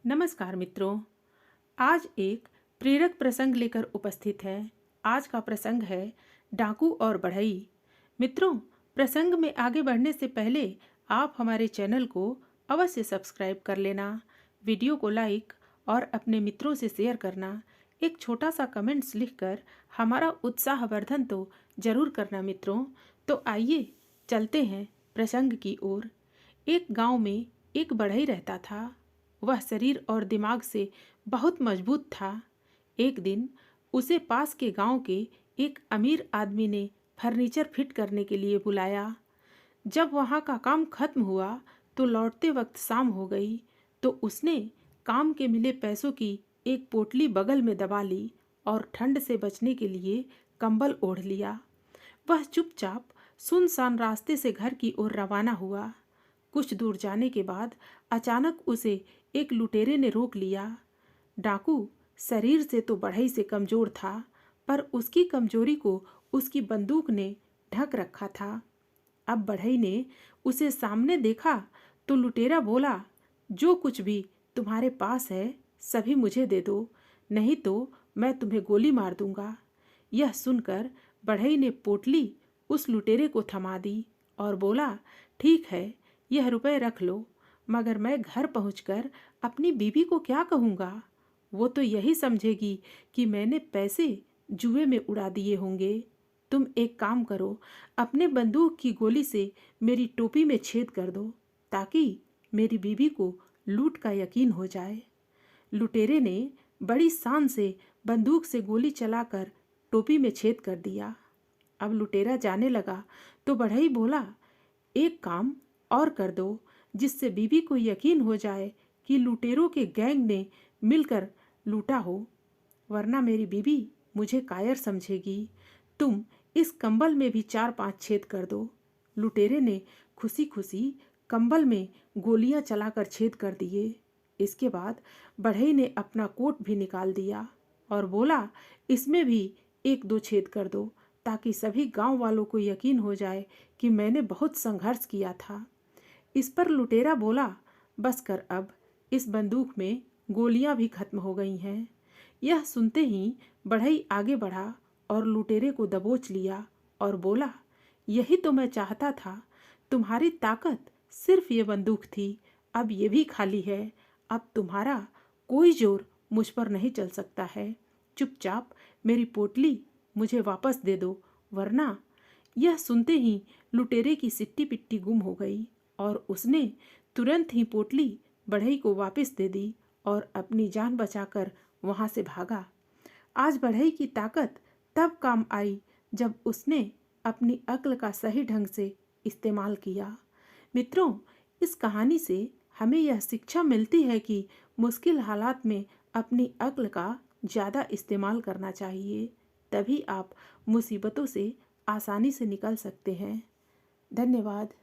नमस्कार मित्रों, आज एक प्रेरक प्रसंग लेकर उपस्थित है। आज का प्रसंग है डाकू और बढ़ई। मित्रों, प्रसंग में आगे बढ़ने से पहले आप हमारे चैनल को अवश्य सब्सक्राइब कर लेना, वीडियो को लाइक और अपने मित्रों से शेयर करना, एक छोटा सा कमेंट्स लिखकर हमारा उत्साहवर्धन तो जरूर करना मित्रों। तो आइए चलते हैं प्रसंग की ओर। एक गांव में एक बढ़ई रहता था। वह शरीर और दिमाग से बहुत मजबूत था। एक दिन उसे पास के गांव के एक अमीर आदमी ने फर्नीचर फिट करने के लिए बुलाया। जब वहां का काम खत्म हुआ तो लौटते वक्त शाम हो गई। तो उसने काम के मिले पैसों की एक पोटली बगल में दबा ली और ठंड से बचने के लिए कंबल ओढ़ लिया। वह चुपचाप सुनसान रास्ते से घर की ओर रवाना हुआ। कुछ दूर जाने के बाद अचानक उसे एक लुटेरे ने रोक लिया। डाकू शरीर से तो बढ़ई से कमजोर था, पर उसकी कमजोरी को उसकी बंदूक ने ढक रखा था। अब बढ़ई ने उसे सामने देखा तो लुटेरा बोला, जो कुछ भी तुम्हारे पास है सभी मुझे दे दो, नहीं तो मैं तुम्हें गोली मार दूंगा। यह सुनकर बढ़ई ने पोटली उस लुटेरे को थमा दी और बोला, ठीक है, यह रुपए रख लो, मगर मैं घर पहुंचकर अपनी बीवी को क्या कहूँगा? वो तो यही समझेगी कि मैंने पैसे जुए में उड़ा दिए होंगे। तुम एक काम करो, अपने बंदूक की गोली से मेरी टोपी में छेद कर दो, ताकि मेरी बीवी को लूट का यकीन हो जाए। लुटेरे ने बड़ी शान से बंदूक से गोली चलाकर टोपी में छेद कर दिया। अब लुटेरा जाने लगा तो बढ़ई बोला, एक काम और कर दो, जिससे बीवी को यकीन हो जाए कि लुटेरों के गैंग ने मिलकर लूटा हो, वरना मेरी बीवी मुझे कायर समझेगी। तुम इस कंबल में भी 4-5 छेद कर दो। लुटेरे ने खुशी खुशी कंबल में गोलियां चलाकर छेद कर दिए। इसके बाद बढ़ई ने अपना कोट भी निकाल दिया और बोला, इसमें भी 1-2 छेद कर दो, ताकि सभी गांव वालों को यकीन हो जाए कि मैंने बहुत संघर्ष किया था। इस पर लुटेरा बोला, बस कर, अब इस बंदूक में गोलियां भी खत्म हो गई हैं। यह सुनते ही बढ़ई आगे बढ़ा और लुटेरे को दबोच लिया और बोला, यही तो मैं चाहता था। तुम्हारी ताकत सिर्फ ये बंदूक थी, अब ये भी खाली है। अब तुम्हारा कोई जोर मुझ पर नहीं चल सकता है। चुपचाप मेरी पोटली मुझे वापस दे दो, वरना। यह सुनते ही लुटेरे की सिट्टी पिट्टी गुम हो गई और उसने तुरंत ही पोटली बढ़ई को वापस दे दी और अपनी जान बचाकर वहां से भागा। आज बढ़ई की ताकत तब काम आई जब उसने अपनी अक्ल का सही ढंग से इस्तेमाल किया। मित्रों, इस कहानी से हमें यह शिक्षा मिलती है कि मुश्किल हालात में अपनी अक्ल का ज़्यादा इस्तेमाल करना चाहिए, तभी आप मुसीबतों से आसानी से निकल सकते हैं। धन्यवाद।